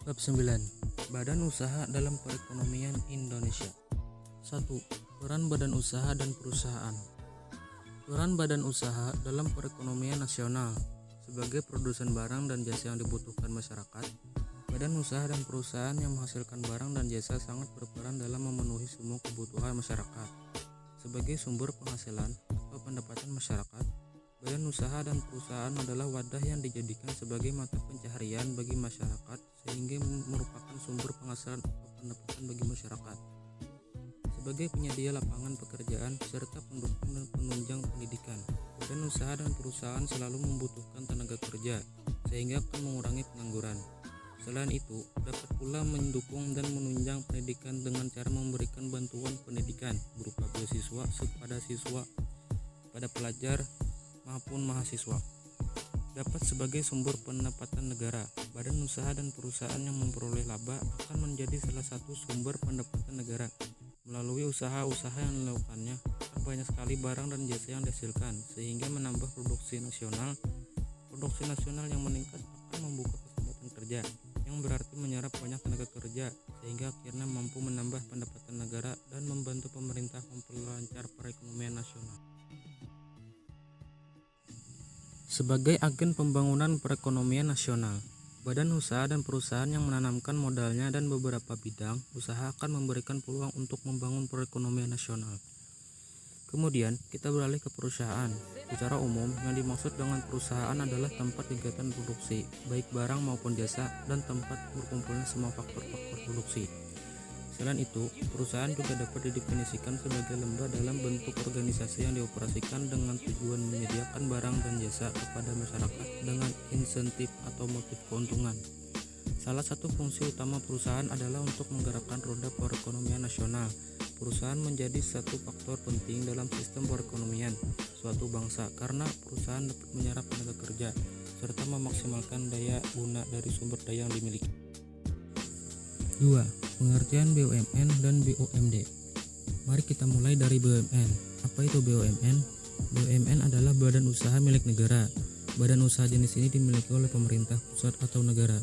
Bab 9. Badan Usaha dalam Perekonomian Indonesia. 1. Peran badan usaha dan perusahaan. Peran badan usaha dalam perekonomian nasional. Sebagai produsen barang dan jasa yang dibutuhkan masyarakat, badan usaha dan perusahaan yang menghasilkan barang dan jasa sangat berperan dalam memenuhi semua kebutuhan masyarakat. Sebagai sumber penghasilan atau pendapatan masyarakat, badan usaha dan perusahaan adalah wadah yang dijadikan sebagai mata pencaharian bagi masyarakat sehingga merupakan sumber penghasilan atau pendapatan bagi masyarakat. Sebagai penyedia lapangan pekerjaan serta pendukung dan penunjang pendidikan, badan usaha dan perusahaan selalu membutuhkan tenaga kerja sehingga akan mengurangi pengangguran. Selain itu, dapat pula mendukung dan menunjang pendidikan dengan cara memberikan bantuan pendidikan berupa beasiswa kepada siswa, pada pelajar maupun mahasiswa. Dapat sebagai sumber pendapatan negara, badan usaha dan perusahaan yang memperoleh laba akan menjadi salah satu sumber pendapatan negara. Melalui usaha-usaha yang dilakukannya, banyak sekali barang dan jasa yang dihasilkan, sehingga menambah produksi nasional. Produksi nasional yang meningkat akan membuka kesempatan kerja, yang berarti menyerap banyak tenaga kerja, sehingga akhirnya mampu menambah pendapatan negara dan membantu pemerintah memperlancar perekonomian nasional. Sebagai agen pembangunan perekonomian nasional, badan usaha dan perusahaan yang menanamkan modalnya dan beberapa bidang usaha akan memberikan peluang untuk membangun perekonomian nasional. Kemudian, kita beralih ke perusahaan. Secara umum, yang dimaksud dengan perusahaan adalah tempat kegiatan produksi, baik barang maupun jasa, dan tempat berkumpulnya semua faktor-faktor produksi. Selain itu, perusahaan juga dapat didefinisikan sebagai lembaga dalam bentuk organisasi yang dioperasikan dengan tujuan menyediakan barang dan jasa kepada masyarakat dengan insentif atau motif keuntungan. Salah satu fungsi utama perusahaan adalah untuk menggerakkan roda perekonomian nasional. Perusahaan menjadi satu faktor penting dalam sistem perekonomian suatu bangsa karena perusahaan dapat menyerap tenaga kerja serta memaksimalkan daya guna dari sumber daya yang dimiliki. 2. Pengertian BUMN dan BUMD. Mari kita mulai dari BUMN. Apa itu BUMN? BUMN adalah badan usaha milik negara. Badan usaha jenis ini dimiliki oleh pemerintah pusat atau negara.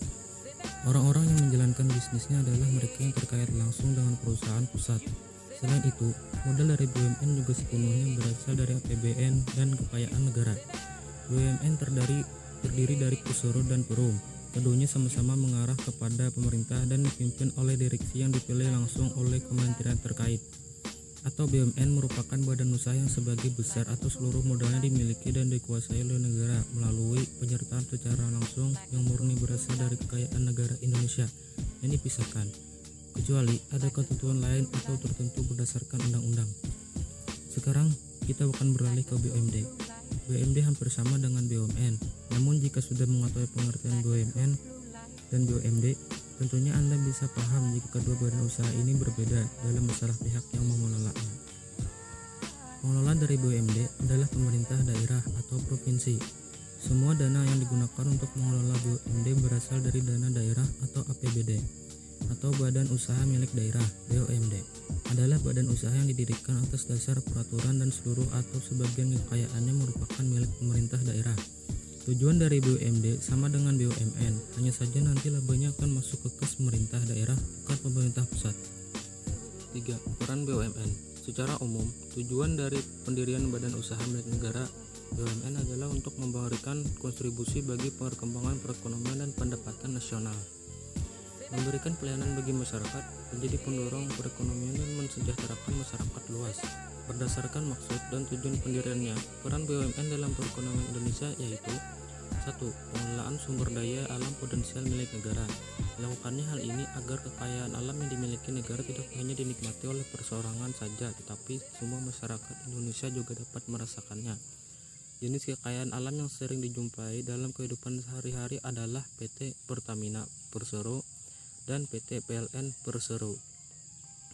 Orang-orang yang menjalankan bisnisnya adalah mereka yang terkait langsung dengan perusahaan pusat. Selain itu, modal dari BUMN juga sepenuhnya berasal dari APBN dan kekayaan negara. BUMN terdiri dari Pusero dan Perum. Keduanya sama-sama mengarah kepada pemerintah dan dipimpin oleh direksi yang dipilih langsung oleh kementerian terkait. Atau BUMN merupakan badan usaha yang sebagai besar atau seluruh modalnya dimiliki dan dikuasai oleh negara melalui penyertaan secara langsung yang murni berasal dari kekayaan negara Indonesia yang dipisahkan, kecuali ada ketentuan lain atau tertentu berdasarkan undang-undang. Sekarang kita akan beralih ke BUMD. BUMD hampir sama dengan BUMN, namun jika sudah mengetahui pengertian BUMN dan BUMD, tentunya Anda bisa paham jika kedua badan usaha ini berbeda dalam masalah pihak yang mengelolanya. Pengelola dari BUMD adalah pemerintah daerah atau provinsi. Semua dana yang digunakan untuk mengelola BUMD berasal dari dana daerah atau APBD, atau badan usaha milik daerah. BUMD adalah badan usaha yang didirikan atas dasar peraturan dan seluruh atau sebagian kekayaannya merupakan milik pemerintah daerah. Tujuan dari BUMD sama dengan BUMN, hanya saja nanti labanya akan masuk ke kas pemerintah daerah, bukan pemerintah pusat. 3. Peran BUMN. Secara umum, tujuan dari pendirian badan usaha milik negara BUMN adalah untuk memberikan kontribusi bagi perkembangan perekonomian dan pendapatan nasional, memberikan pelayanan bagi masyarakat, menjadi pendorong perekonomian dan mensejahterakan masyarakat luas. Berdasarkan maksud dan tujuan pendiriannya, peran BUMN dalam perekonomian Indonesia yaitu 1. Pengelolaan sumber daya alam potensial milik negara. Dilakukannya hal ini agar kekayaan alam yang dimiliki negara tidak hanya dinikmati oleh perseorangan saja, tetapi semua masyarakat Indonesia juga dapat merasakannya. Jenis kekayaan alam yang sering dijumpai dalam kehidupan sehari-hari adalah PT Pertamina Persero dan PT PLN Persero.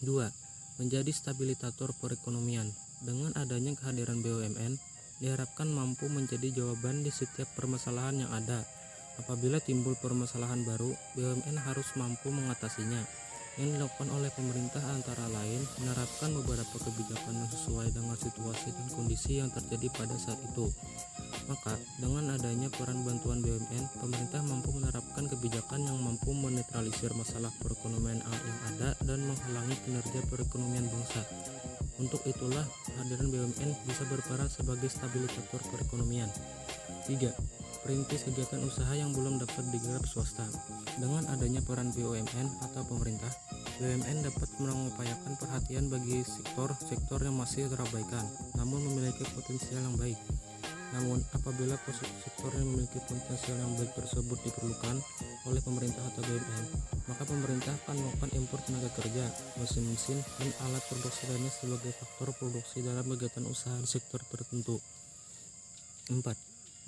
2. Menjadi stabilisator perekonomian. Dengan adanya kehadiran BUMN, diharapkan mampu menjadi jawaban di setiap permasalahan yang ada. Apabila timbul permasalahan baru, BUMN harus mampu mengatasinya. Yang dilakukan oleh pemerintah antara lain menerapkan beberapa kebijakan yang sesuai dengan situasi dan kondisi yang terjadi pada saat itu. Maka, dengan adanya peran bantuan BUMN, pemerintah mampu menerapkan kebijakan yang mampu menetralisir masalah perekonomian yang ada dan menghalangi kinerja perekonomian bangsa. Untuk itulah, kehadiran BUMN bisa berperan sebagai stabilisator perekonomian. 3. Perintis kegiatan usaha yang belum dapat digarap swasta. Dengan adanya peran BUMN atau pemerintah, BUMN dapat mengupayakan perhatian bagi sektor-sektor yang masih terabaikan, namun memiliki potensial yang baik. Namun, apabila sektor yang memiliki potensial yang baik tersebut diperlukan oleh pemerintah atau BUMN, maka pemerintah akan melakukan impor tenaga kerja, mesin-mesin, dan alat produksi lainnya sebagai faktor produksi dalam kegiatan usaha di sektor tertentu. 4.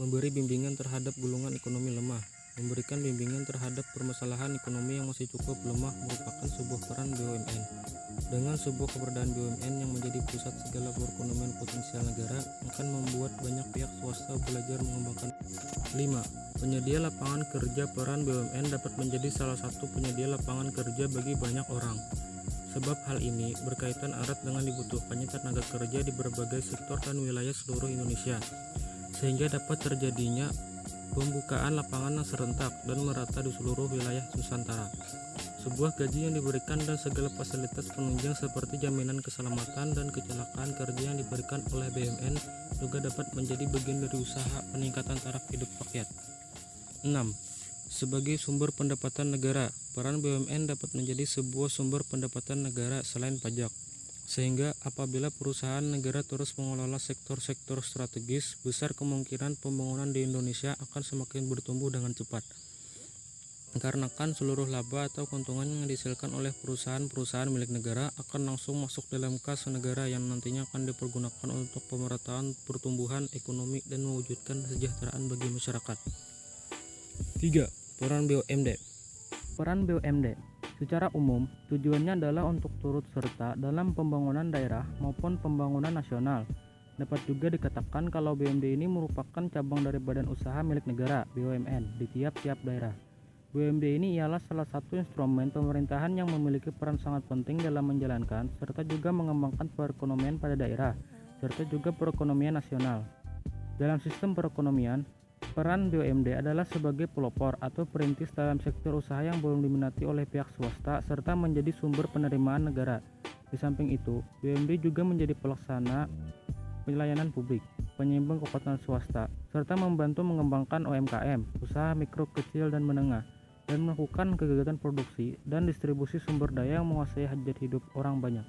Memberi bimbingan terhadap golongan ekonomi lemah. Memberikan bimbingan terhadap permasalahan ekonomi yang masih cukup lemah merupakan sebuah peran BUMN. Dengan sebuah keberadaan BUMN yang menjadi pusat segala perekonomian potensial negara akan membuat banyak pihak swasta belajar mengembangkan. 5. Penyedia lapangan kerja. Peran BUMN dapat menjadi salah satu penyedia lapangan kerja bagi banyak orang. Sebab hal ini berkaitan erat dengan dibutuhkannya tenaga kerja di berbagai sektor dan wilayah seluruh Indonesia, sehingga dapat terjadinya pembukaan lapangan yang serentak dan merata di seluruh wilayah Nusantara. Sebuah gaji yang diberikan dan segala fasilitas penunjang seperti jaminan keselamatan dan kecelakaan kerja yang diberikan oleh BUMN juga dapat menjadi bagian dari usaha peningkatan taraf hidup rakyat. 6. Sebagai sumber pendapatan negara, peran BUMN dapat menjadi sebuah sumber pendapatan negara selain pajak. Sehingga apabila perusahaan negara terus mengelola sektor-sektor strategis, besar kemungkinan pembangunan di Indonesia akan semakin bertumbuh dengan cepat. Dikarenakan seluruh laba atau keuntungan yang dihasilkan oleh perusahaan-perusahaan milik negara akan langsung masuk dalam kas negara yang nantinya akan dipergunakan untuk pemerataan pertumbuhan ekonomi dan mewujudkan kesejahteraan bagi masyarakat. 3. Peran BUMD. Peran BUMD secara umum, tujuannya adalah untuk turut serta dalam pembangunan daerah maupun pembangunan nasional. Dapat juga dikatakan kalau BUMD ini merupakan cabang dari badan usaha milik negara (BUMN) di tiap-tiap daerah. BUMD ini ialah salah satu instrumen pemerintahan yang memiliki peran sangat penting dalam menjalankan serta juga mengembangkan perekonomian pada daerah, serta juga perekonomian nasional. Dalam sistem perekonomian, peran BUMD adalah sebagai pelopor atau perintis dalam sektor usaha yang belum diminati oleh pihak swasta serta menjadi sumber penerimaan negara. Di samping itu, BUMD juga menjadi pelaksana pelayanan publik, penyeimbang kekuatan swasta, serta membantu mengembangkan UMKM, usaha mikro, kecil, dan menengah, dan melakukan kegiatan produksi dan distribusi sumber daya yang menguasai hajat hidup orang banyak.